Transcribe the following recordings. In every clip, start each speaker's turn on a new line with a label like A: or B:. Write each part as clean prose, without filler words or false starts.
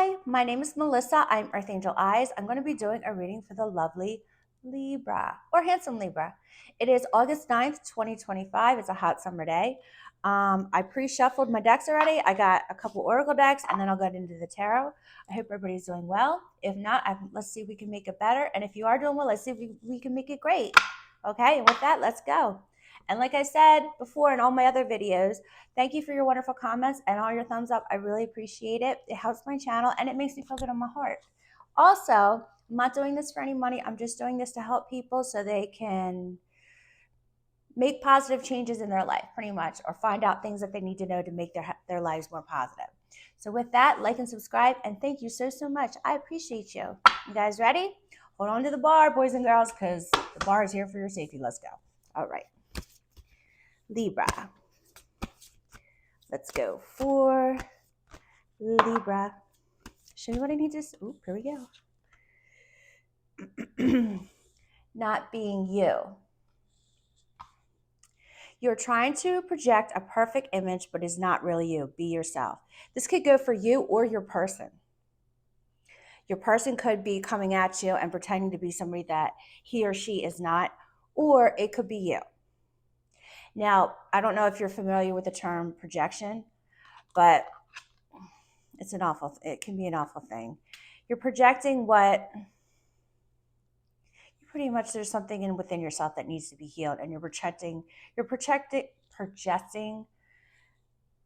A: Hi, my name is Melissa. I'm Earth Angel Eyes. I'm going to be doing a reading for the lovely Libra or handsome Libra. It is August 9th, 2025. It's a hot summer day. I pre-shuffled my decks already. I got a couple oracle decks and then I'll get into the tarot. I hope everybody's doing well. If not, let's see if we can make it better. And if you are doing well, let's see if we can make it great. Okay, and with that, let's go. And like I said before in all my other videos, thank you for your wonderful comments and all your thumbs up. I really appreciate it. It helps my channel and it makes me feel good in my heart. Also, I'm not doing this for any money. I'm just doing this to help people so they can make positive changes in their life, pretty much, or find out things that they need to know to make their lives more positive. So with that, like and subscribe, and thank you so, so much. I appreciate you. You guys ready? Hold on to the bar, boys and girls, because the bar is here for your safety. Let's go. All right. Libra. Let's go for Libra. Show me what I need to. Oop, here we go. Not being you. You're trying to project a perfect image, but is not really you. Be yourself. This could go for you or your person. Your person could be coming at you and pretending to be somebody that he or she is not, or it could be you. Now, I don't know if you're familiar with the term projection, but it can be an awful thing. You're projecting pretty much there's something within yourself that needs to be healed, and you're projecting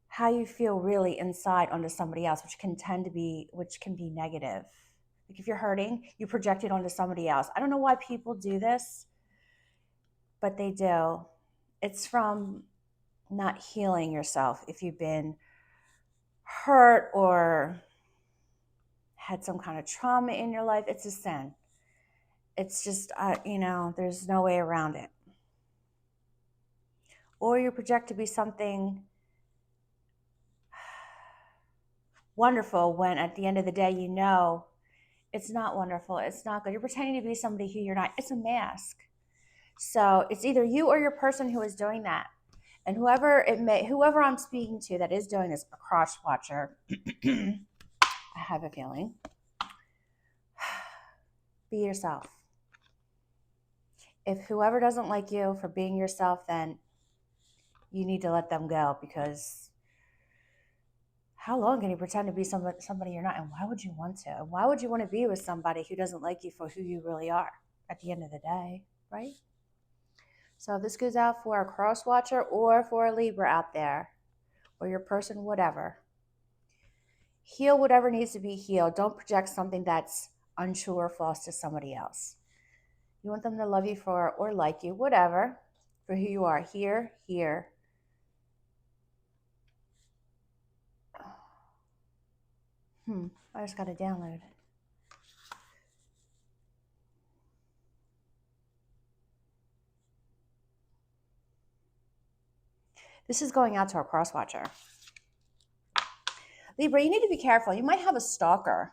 A: how you feel really inside onto somebody else, which can be negative. Like if you're hurting, you project it onto somebody else. I don't know why people do this, but they do. It's from not healing yourself. If you've been hurt or had some kind of trauma in your life, it's a sin. It's just, there's no way around it. Or you project to be something wonderful when at the end of the day, it's not wonderful. It's not good. You're pretending to be somebody who you're not. It's a mask. So it's either you or your person who is doing that. And whoever I'm speaking to that is doing this, a cross watcher, I have a feeling. Be yourself. If whoever doesn't like you for being yourself, then you need to let them go, because how long can you pretend to be somebody you're not? And why would you want to? And why would you want to be with somebody who doesn't like you for who you really are at the end of the day, right? So this goes out for a cross watcher or for a Libra out there, or your person, whatever. Heal whatever needs to be healed. Don't project something that's untrue or false to somebody else. You want them to love you for, or like you, whatever, for who you are. Here. I just got to download. This is going out to our cross watcher. Libra, you need to be careful. You might have a stalker.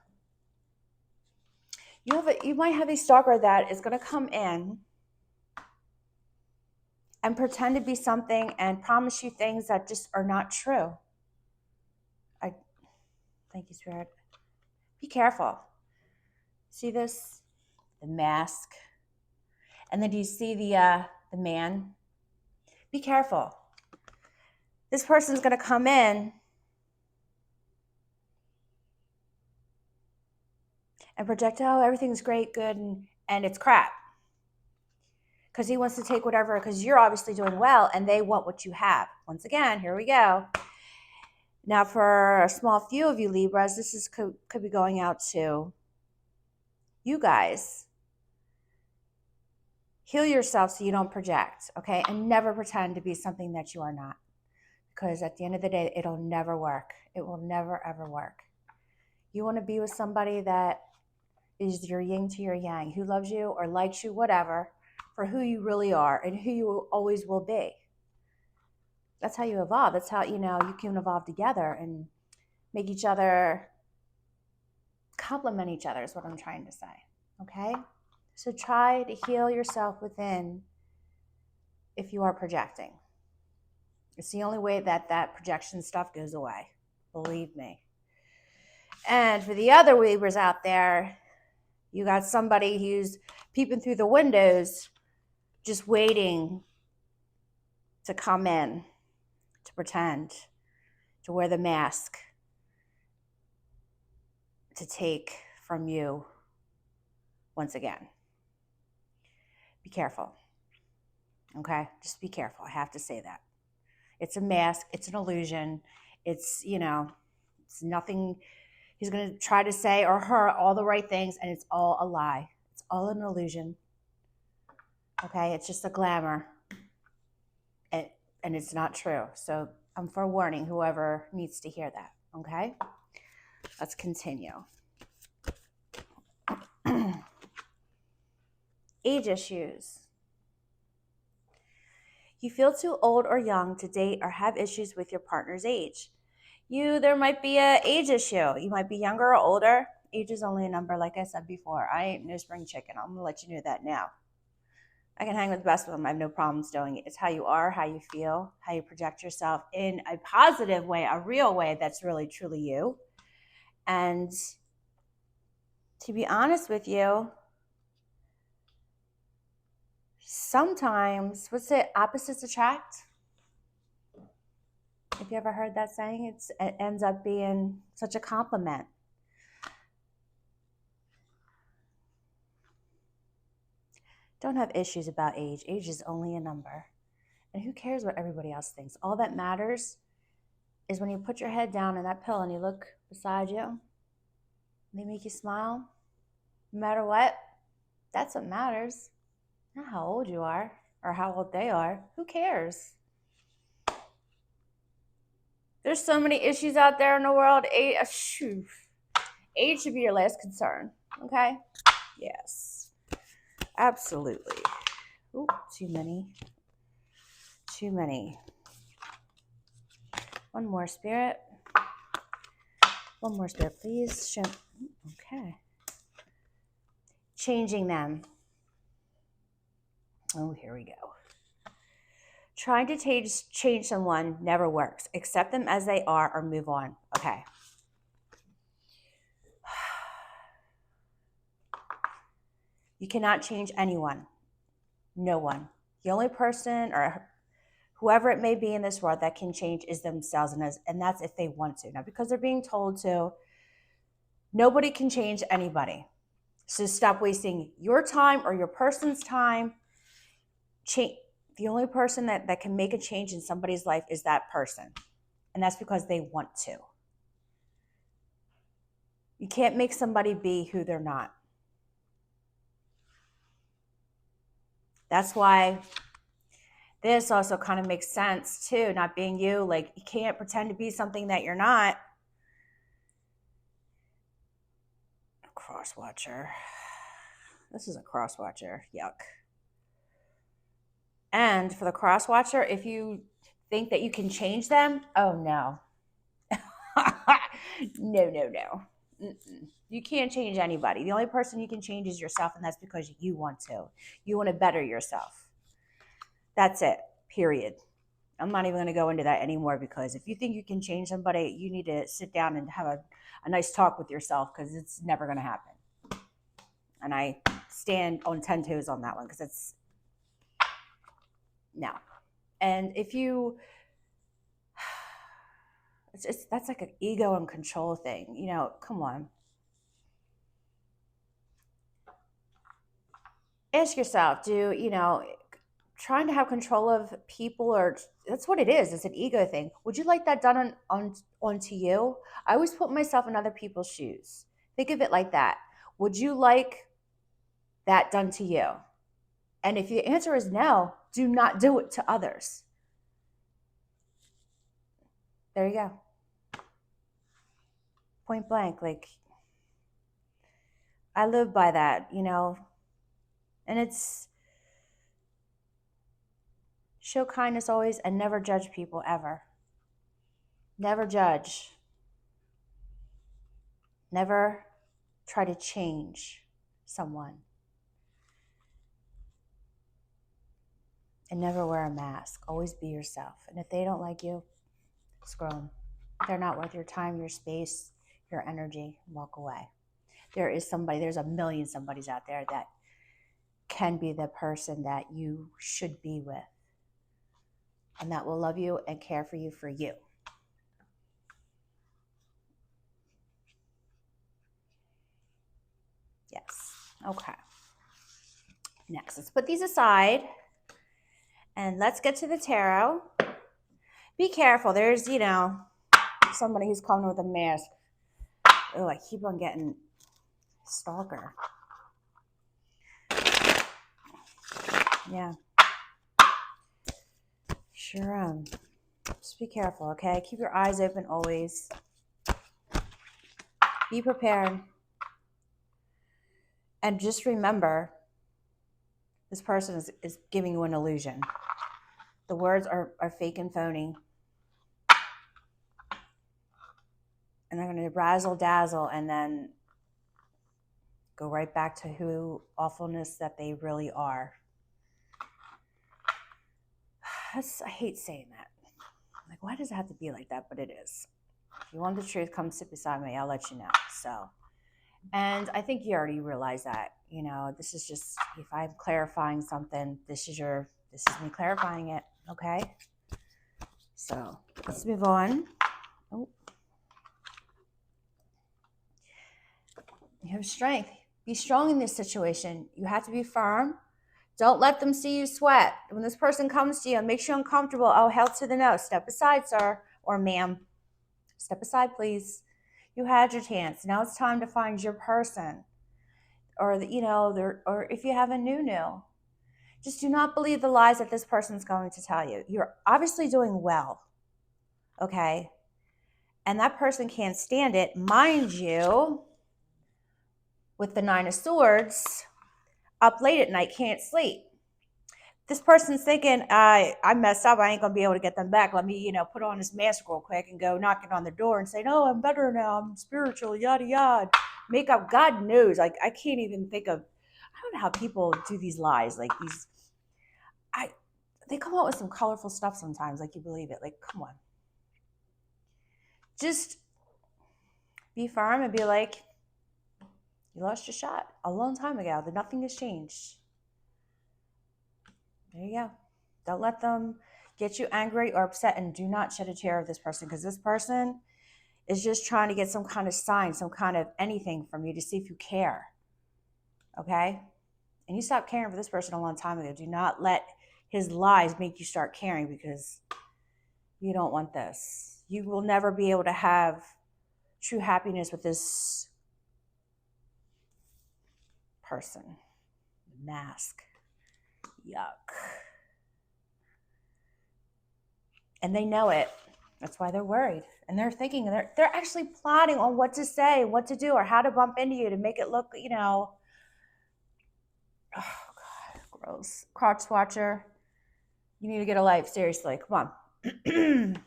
A: You might have a stalker that is going to come in and pretend to be something and promise you things that just are not true. Thank you, Spirit. Be careful. See this? The mask. And then do you see the man? Be careful. This person's going to come in and project, oh, everything's great, good, and it's crap. Because he wants to take whatever, because you're obviously doing well, and they want what you have. Once again, here we go. Now, for a small few of you Libras, this could be going out to you guys. Heal yourself so you don't project, okay? And never pretend to be something that you are not. Because at the end of the day, it'll never work. It will never, ever work. You want to be with somebody that is your yin to your yang, who loves you or likes you, whatever, for who you really are and who you always will be. That's how you evolve. That's how, you can evolve together and make each other, complement each other is what I'm trying to say, okay? So try to heal yourself within if you are projecting. It's the only way that projection stuff goes away, believe me. And for the other Libras out there, you got somebody who's peeping through the windows, just waiting to come in, to pretend, to wear the mask, to take from you once again. Be careful. Okay? Just be careful. I have to say that. It's a mask. It's an illusion. It's, it's nothing. He's going to try to say or her all the right things, and it's all a lie. It's all an illusion. Okay? It's just a glamour. And it's not true. So I'm forewarning whoever needs to hear that. Okay? Let's continue. Age issues. You feel too old or young to date or have issues with your partner's age. There might be an age issue. You might be younger or older. Age is only a number, like I said before. I ain't no spring chicken. I'm going to let you know that now. I can hang with the best of them. I have no problems doing it. It's how you are, how you feel, how you project yourself in a positive way, a real way that's really, truly you. And to be honest with you, sometimes, what's it? Opposites attract. If you ever heard that saying, it ends up being such a compliment. Don't have issues about age. Age is only a number. And who cares what everybody else thinks? All that matters is when you put your head down in that pillow and you look beside you, and they make you smile, no matter what, that's what matters. Not how old you are or how old they are. Who cares? There's so many issues out there in the world. Age should be your last concern, okay? Yes, absolutely. Ooh, too many. One more, Spirit. One more, Spirit, please. Okay. Changing them. Oh, here we go. Trying to change someone never works. Accept them as they are or move on. Okay. You cannot change anyone. No one. The only person or whoever it may be in this world that can change is themselves, and that's if they want to. Now, because they're being told to, nobody can change anybody. So stop wasting your time or your person's time. The only person that can make a change in somebody's life is that person. And that's because they want to. You can't make somebody be who they're not. That's why this also kind of makes sense too, not being you. Like, you can't pretend to be something that you're not. Cross-watcher. This is a cross-watcher. Yuck. And for the cross-watcher, if you think that you can change them, oh no. No. Mm-mm. You can't change anybody. The only person you can change is yourself, and that's because you want to. You want to better yourself. That's it, period. I'm not even going to go into that anymore, because if you think you can change somebody, you need to sit down and have a nice talk with yourself, because it's never going to happen. And I stand on 10 toes on that one, because it's no. And if you, that's like an ego and control thing. Come on. Ask yourself, trying to have control of people, or that's what it is. It's an ego thing. Would you like that done onto you? I always put myself in other people's shoes. Think of it like that. Would you like that done to you? And if the answer is no, do not do it to others. There you go. Point blank. Like, I live by that, and it's show kindness always and never judge people ever. Never judge. Never try to change someone. And never wear a mask. Always be yourself. And if they don't like you, screw them. They're not worth your time, your space, your energy, walk away. There is somebody, there's a million somebodies out there that can be the person that you should be with, and that will love you and care for you for you. Yes. Okay. Next, let's put these aside and let's get to the tarot. Be careful. There's, somebody who's coming with a mask. Oh, I keep on getting stalker. Yeah. Sure. Just be careful, okay? Keep your eyes open always. Be prepared. And just remember, this person is giving you an illusion. The words are fake and phony. And they're going to razzle dazzle and then go right back to who awfulness that they really are. I hate saying that. Like, why does it have to be like that? But it is. If you want the truth, come sit beside me. I'll let you know. So, and I think you already realize that. This is just, if I'm clarifying something, this is me clarifying it. Okay. So let's move on. Oh. You have strength. Be strong in this situation. You have to be firm. Don't let them see you sweat. When this person comes to you and makes you uncomfortable, oh, hell to the no. Step aside, sir or ma'am. Step aside, please. You had your chance. Now it's time to find your person. Or, or if you have a new. Just do not believe the lies that this person's going to tell you. You're obviously doing well. Okay? And that person can't stand it. Mind you, with the Nine of Swords, up late at night, can't sleep. This person's thinking, I messed up. I ain't going to be able to get them back. Let me, put on this mask real quick and go knocking on the door and say, no, I'm better now. I'm spiritual, yada, yada. Make up, God knows. Like, I can't even think of, I don't know how people do these lies. Like they come out with some colorful stuff sometimes. Like, you believe it. Like, come on. Just be firm and be like, you lost your shot a long time ago. Nothing has changed. There you go. Don't let them get you angry or upset, and do not shed a tear of this person, because this person is just trying to get some kind of sign, some kind of anything from you to see if you care. Okay? And you stopped caring for this person a long time ago. Do not let his lies make you start caring, because you don't want this. You will never be able to have true happiness with this person. Mask. Yuck. And they know it. That's why they're worried. And they're thinking, they're actually plotting on what to say, what to do, or how to bump into you to make it look, oh, God, gross. Crotch watcher. You need to get a life. Seriously. Come on.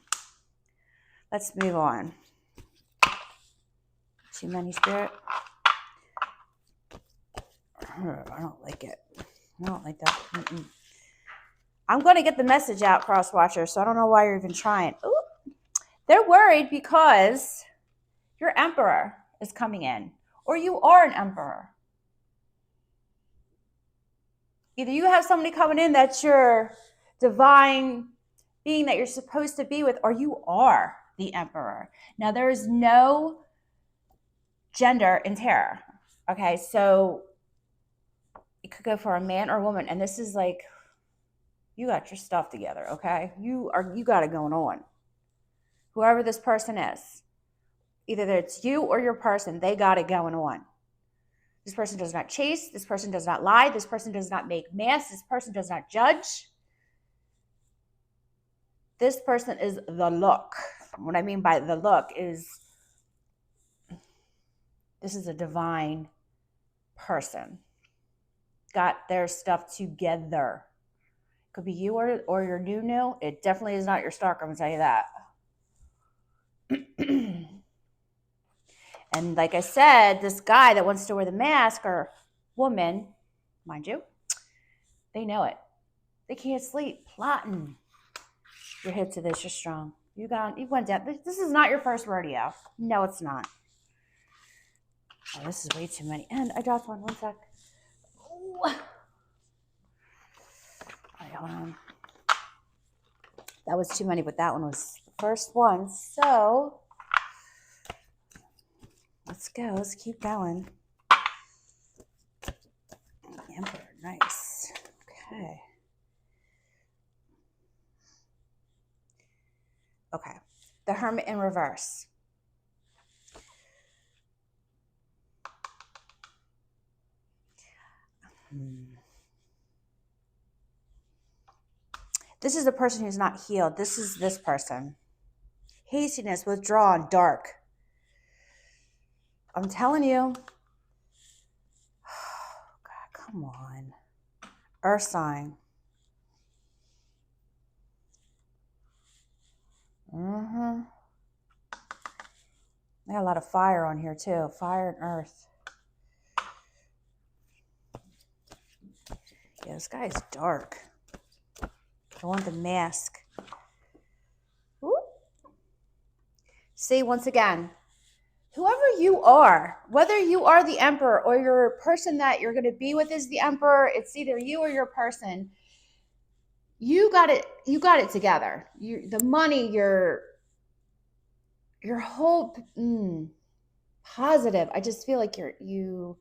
A: Let's move on. Too many spirit. I don't like it. I don't like that. I'm going to get the message out, cross watcher, so I don't know why you're even trying. Ooh. They're worried because your emperor is coming in, or you are an emperor. Either you have somebody coming in that's your divine being that you're supposed to be with, or you are the emperor. Now, there is no gender in tarot. Okay, so it could go for a man or a woman, and this is like, you got your stuff together, okay? You got it going on. Whoever this person is, either it's you or your person, they got it going on. This person does not chase. This person does not lie. This person does not make masks. This person does not judge. This person is the look. What I mean by the look is, this is a divine person. Got their stuff together. Could be you or your new. It definitely is not your stalker, I'm going to tell you that. And like I said, this guy that wants to wear the mask, or woman, mind you, they know it. They can't sleep, plotting. You're hip to this, you're strong. You went down. This is not your first rodeo. No, it's not. Oh, this is way too many. And I dropped one. One sec. Ooh. All right, hold on. That was too many, but that one was the first one. So let's go. Let's keep going. Emperor, nice. Okay. Okay. The Hermit in reverse. This is a person who's not healed. This is this person. Hastiness, withdrawn, dark. I'm telling you. God, come on. Earth sign. I got a lot of fire on here too. Fire and earth. Yeah, this guy is dark. I want the mask. Ooh. See, once again, whoever you are, whether you are the emperor or your person that you're going to be with is the emperor, it's either you or your person. You got it together. The money, your whole positive. I just feel like you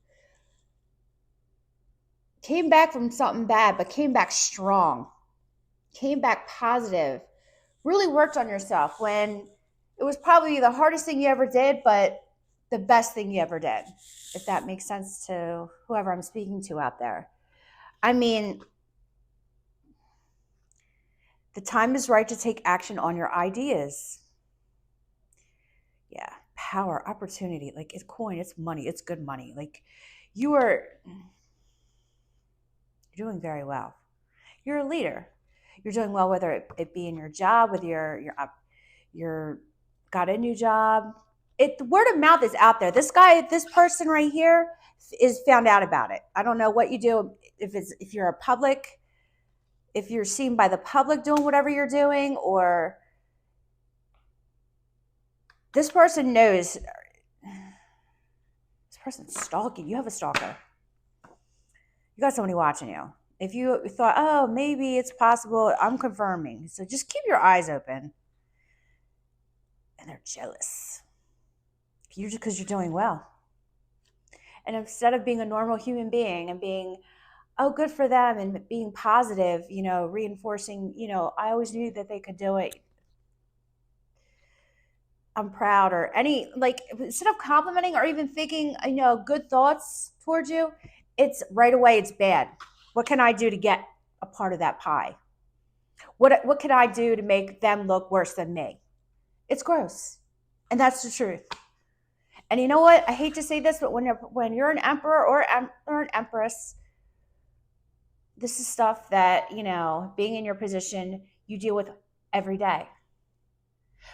A: came back from something bad, but came back strong. Came back positive. Really worked on yourself when it was probably the hardest thing you ever did, but the best thing you ever did. If that makes sense to whoever I'm speaking to out there. I mean, the time is right to take action on your ideas. Yeah, power, opportunity, like it's coin, it's money, it's good money. Like you're doing very well. You're a leader. You're doing well, whether it be in your job, whether you're got a new job. The word of mouth is out there. This guy, this person right here, is found out about it. I don't know what you do if you're a public, if you're seen by the public doing whatever you're doing, or this person knows. This person's stalking. You have a stalker. You got somebody watching you. If you thought, oh, maybe it's possible, I'm confirming. So just keep your eyes open. And they're jealous. Because you're doing well. And instead of being a normal human being and being, oh, good for them, and being positive, reinforcing, I always knew that they could do it. I'm proud, or instead of complimenting or even thinking, good thoughts towards you, it's right away, it's bad. What can I do to get a part of that pie? What can I do to make them look worse than me? It's gross. And that's the truth. And you know what? I hate to say this, but when you're an emperor or an empress, this is stuff that, being in your position, you deal with every day.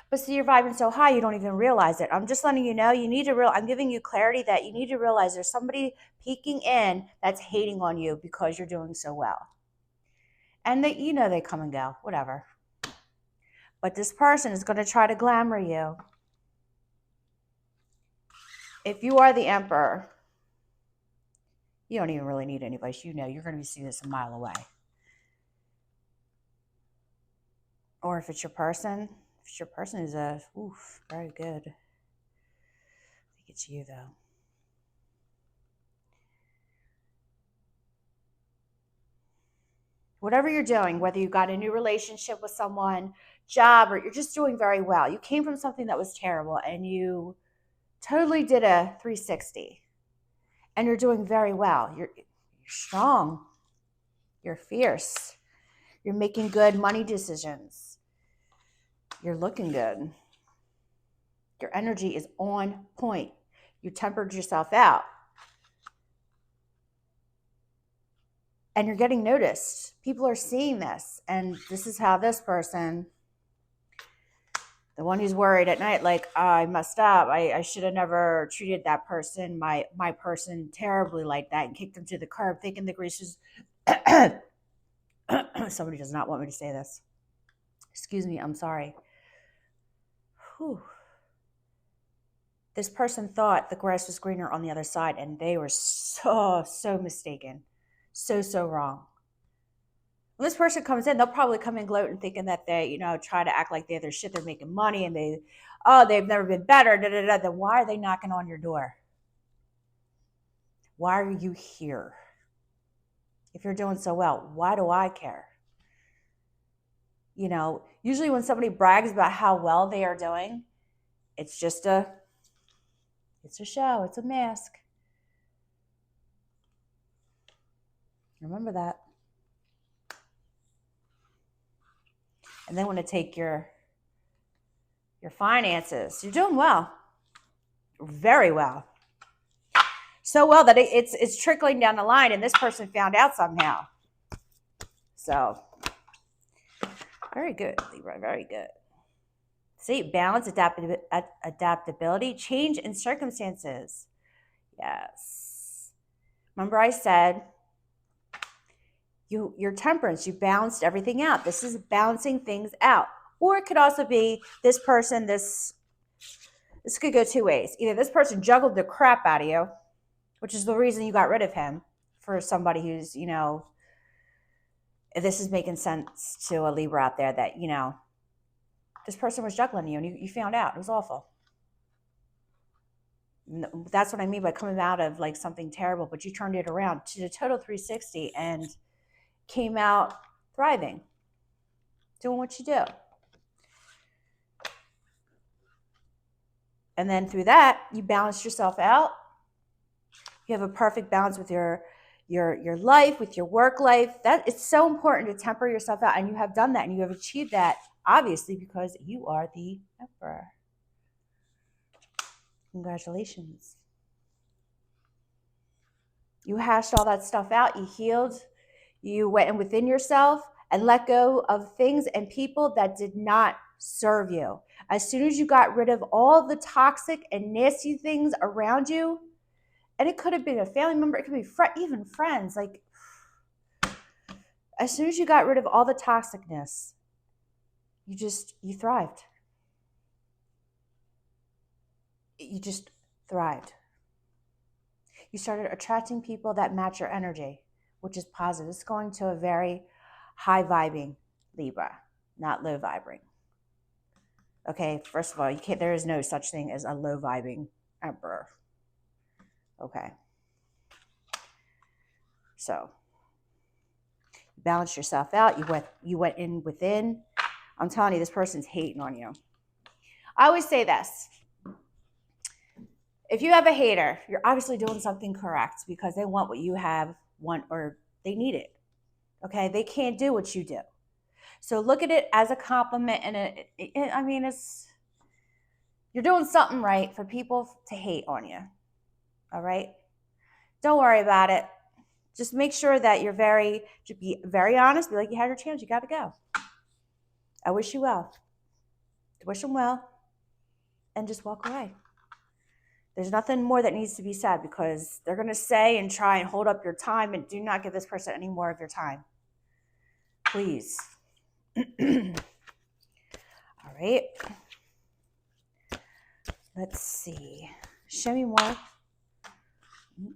A: But see, you're vibing so high, you don't even realize it. I'm just letting you know, I'm giving you clarity that you need to realize there's somebody peeking in that's hating on you because you're doing so well. And they come and go, whatever. But this person is going to try to glamour you. If you are the emperor, you don't even really need anybody. You're going to be seeing this a mile away. Or if it's your person, is very good. I think it's you though. Whatever you're doing, whether you got a new relationship with someone, job, or you're just doing very well. You came from something that was terrible and you totally did a 360 and you're doing very well. You're strong. You're fierce. You're making good money decisions. You're looking good. Your energy is on point. You tempered yourself out. And you're getting noticed. People are seeing this. And this is how this person, the one who's worried at night, like, oh, I messed up. I should have never treated that person, my person, terribly like that, and kicked them to the curb, thinking the grease is... Somebody does not want me to say this. Excuse me, I'm sorry. Whew. This person thought the grass was greener on the other side, and they were so mistaken. So wrong. When this person comes in, they'll probably come in gloating, thinking that they, try to act like they're their shit, they're making money, and they've never been better, Then why are they knocking on your door? Why are you here? If you're doing so well, why do I care? Usually when somebody brags about how well they are doing, it's a show, it's a mask. Remember that. And they want to take your finances. You're doing well. Very well. So well that it's trickling down the line, and this person found out somehow. So, very good, Libra, very good. See, balance, adaptability, change in circumstances. Yes. Remember I said, your temperance, you balanced everything out. This is balancing things out. Or it could also be this person, this could go two ways. Either this person juggled the crap out of you, which is the reason you got rid of him, for somebody who's, this is making sense to a Libra out there that, this person was juggling you and you found out. It was awful. That's what I mean by coming out of like something terrible, but you turned it around to the total 360 and came out thriving, doing what you do. And then through that, you balance yourself out. You have a perfect balance with your life, with your work life. That it's so important to temper yourself out, and you have done that, and you have achieved that, obviously, because you are the Emperor. Congratulations. You hashed all that stuff out. You healed. You went in within yourself and let go of things and people that did not serve you. As soon as you got rid of all the toxic and nasty things around you, and it could have been a family member, it could be even friends, like as soon as you got rid of all the toxicness, you thrived. You just thrived. You started attracting people that match your energy, which is positive. It's going to a very high vibing Libra, not low vibing. Okay, first of all, there is no such thing as a low vibing Emperor. Okay. So, you balanced yourself out. You went in within. I'm telling you, this person's hating on you. I always say this. If you have a hater, you're obviously doing something correct because they want what you want, or they need it. Okay? They can't do what you do. So look at it as a compliment, and you're doing something right for people to hate on you. All right? Don't worry about it. Just make sure that be very honest. Be like, you had your chance. You got to go. I wish you well. Wish them well. And just walk away. There's nothing more that needs to be said, because they're going to say and try and hold up your time, and do not give this person any more of your time. Please. All right. Let's see. Show me more.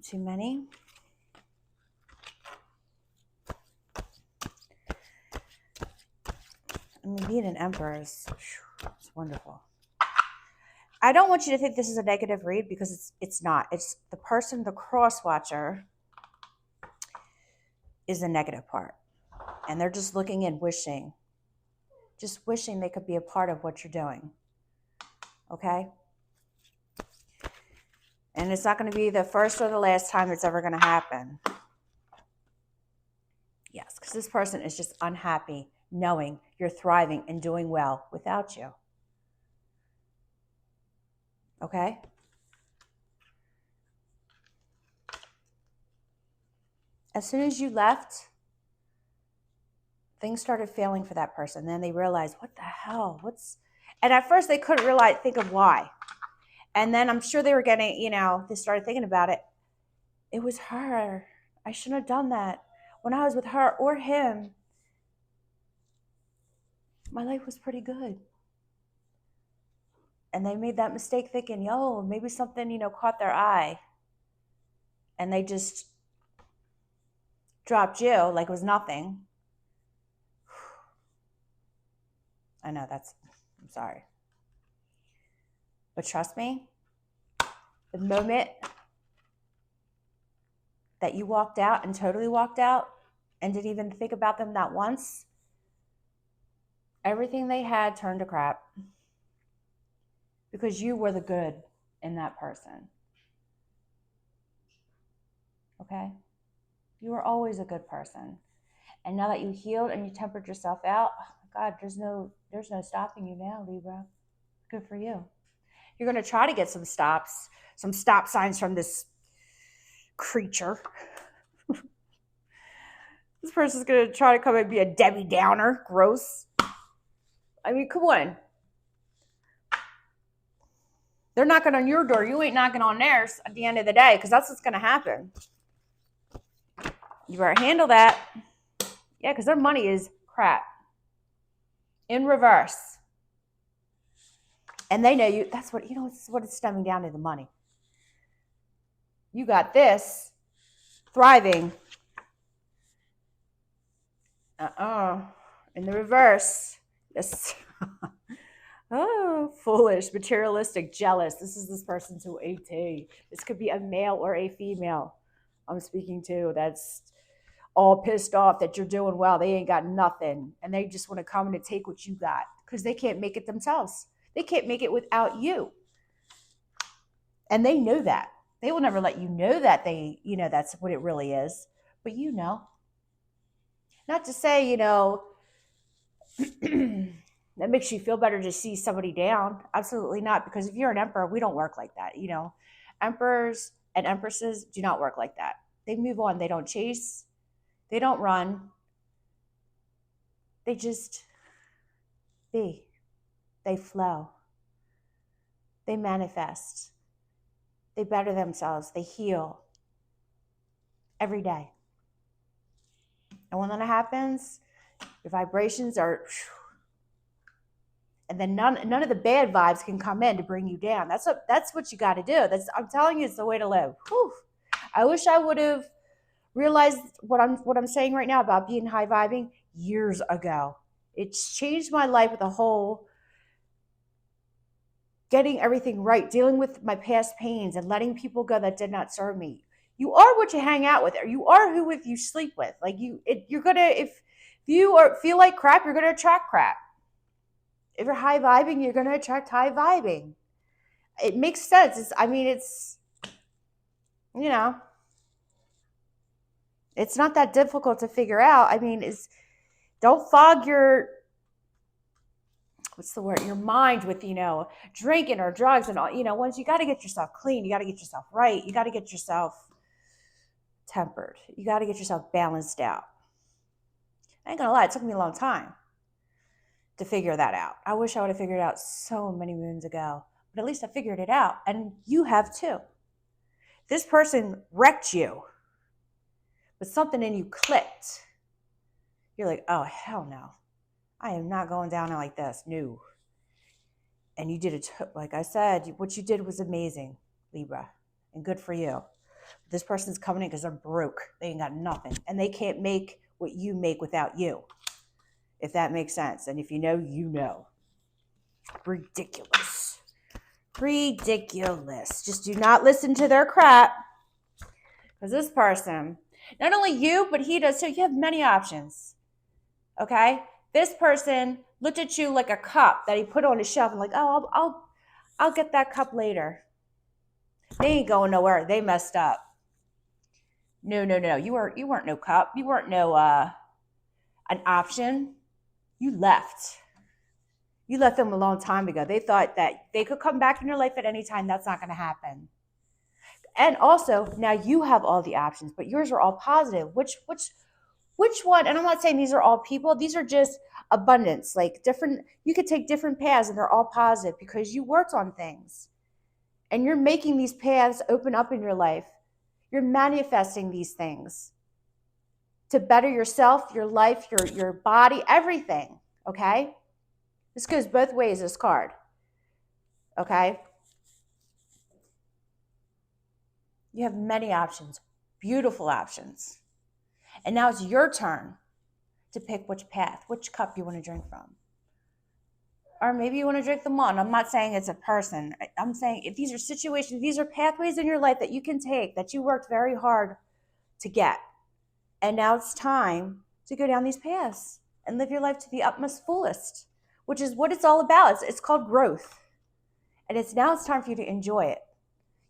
A: Too many. Being an Emperor it's wonderful. I don't want you to think this is a negative read, because it's not. It's the person, the cross watcher, is the negative part. And they're just looking in, wishing they could be a part of what you're doing. Okay? And it's not going to be the first or the last time it's ever going to happen. Yes, because this person is just unhappy knowing you're thriving and doing well without you. Okay? As soon as you left, things started failing for that person. Then they realized, what the hell? And at first they couldn't think of why. And then I'm sure they were getting, they started thinking about it. It was her. I shouldn't have done that. When I was with her or him, my life was pretty good. And they made that mistake thinking, yo, maybe something, caught their eye. And they just dropped you like it was nothing. I know I'm sorry. But trust me, the moment that you walked out and totally walked out and didn't even think about them not once, everything they had turned to crap because you were the good in that person. Okay? You were always a good person. And now that you healed and you tempered yourself out, oh my God, there's no stopping you now, Libra. Good for you. You're going to try to get some stop signs from this creature. This person's going to try to come and be a Debbie Downer. Gross. I mean, come on. They're knocking on your door. You ain't knocking on theirs at the end of the day, because that's what's going to happen. You better handle that. Yeah, because their money is crap. In reverse. And they know you. That's what, what it's stemming down to, the money. You got this thriving. In the reverse. Yes. Oh, foolish, materialistic, jealous. This is this person's OAT. This could be a male or a female I'm speaking to that's all pissed off that you're doing well. They ain't got nothing. And they just want to come in and take what you got because they can't make it themselves. They can't make it without you. And they know that. They will never let you know that that's what it really is. But Not to say, that makes you feel better to see somebody down. Absolutely not. Because if you're an emperor, we don't work like that. Emperors and empresses do not work like that. They move on. They don't chase. They don't run. They just be. They flow. They manifest. They better themselves. They heal every day. And when that happens, your vibrations are, and then none of the bad vibes can come in to bring you down. That's what you got to do. I'm telling you, it's the way to live. Whew. I wish I would have realized what I'm saying right now about being high vibing years ago. It's changed my life with the whole getting everything right, dealing with my past pains and letting people go that did not serve me. You are what you hang out with, or you are who you sleep with. Like you're gonna, if you feel like crap, you're gonna attract crap. If you're high vibing, you're gonna attract high vibing. It makes sense. It's not that difficult to figure out. Don't fog your your mind with, drinking or drugs and all, once you got to get yourself clean, you got to get yourself right. You got to get yourself tempered. You got to get yourself balanced out. I ain't gonna lie, it took me a long time to figure that out. I wish I would have figured it out so many moons ago, but at least I figured it out, and you have too. This person wrecked you, but something in you clicked. You're like, oh, hell no. I am not going down like this. No. And you did it, like I said, what you did was amazing, Libra, and good for you. This person's coming in because they're broke. They ain't got nothing. And they can't make what you make without you, if that makes sense. And if you know, you know. Ridiculous. Just do not listen to their crap. Because this person, not only you, but he does too. You have many options. Okay? This person looked at you like a cup that he put on his shelf and like, oh, I'll get that cup later. They ain't going nowhere. They messed up. No. You weren't no cup. You weren't no an option. You left. You left them a long time ago. They thought that they could come back in your life at any time. That's not going to happen. And also, now you have all the options, but yours are all positive. Which one? And I'm not saying these are all people. These are just abundance. Like different, you could take different paths and they're all positive because you worked on things. And you're making these paths open up in your life. You're manifesting these things to better yourself, your life, your body, everything. Okay? This goes both ways, this card. okay? You have many options, beautiful options. And now it's your turn to pick which path, which cup you want to drink from. Or maybe you want to drink them all. And I'm not saying it's a person. I'm saying if these are situations, these are pathways in your life that you can take, that you worked very hard to get. And now it's time to go down these paths and live your life to the utmost fullest, which is what it's all about. It's called growth. And now it's time for you to enjoy it.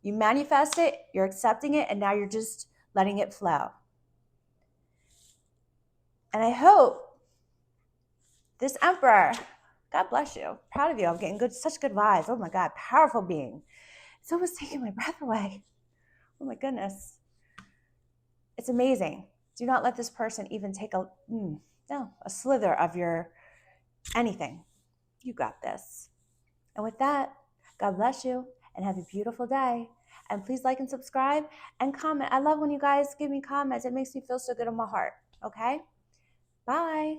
A: You manifest it, you're accepting it, and now you're just letting it flow. And I hope this Emperor, God bless you, proud of you. I'm getting such good vibes. Oh my God, powerful being. It's almost taking my breath away. Oh my goodness. It's amazing. Do not let this person even take a slither of your anything. You got this. And with that, God bless you and have a beautiful day. And please like and subscribe and comment. I love when you guys give me comments. It makes me feel so good in my heart. Okay? Bye.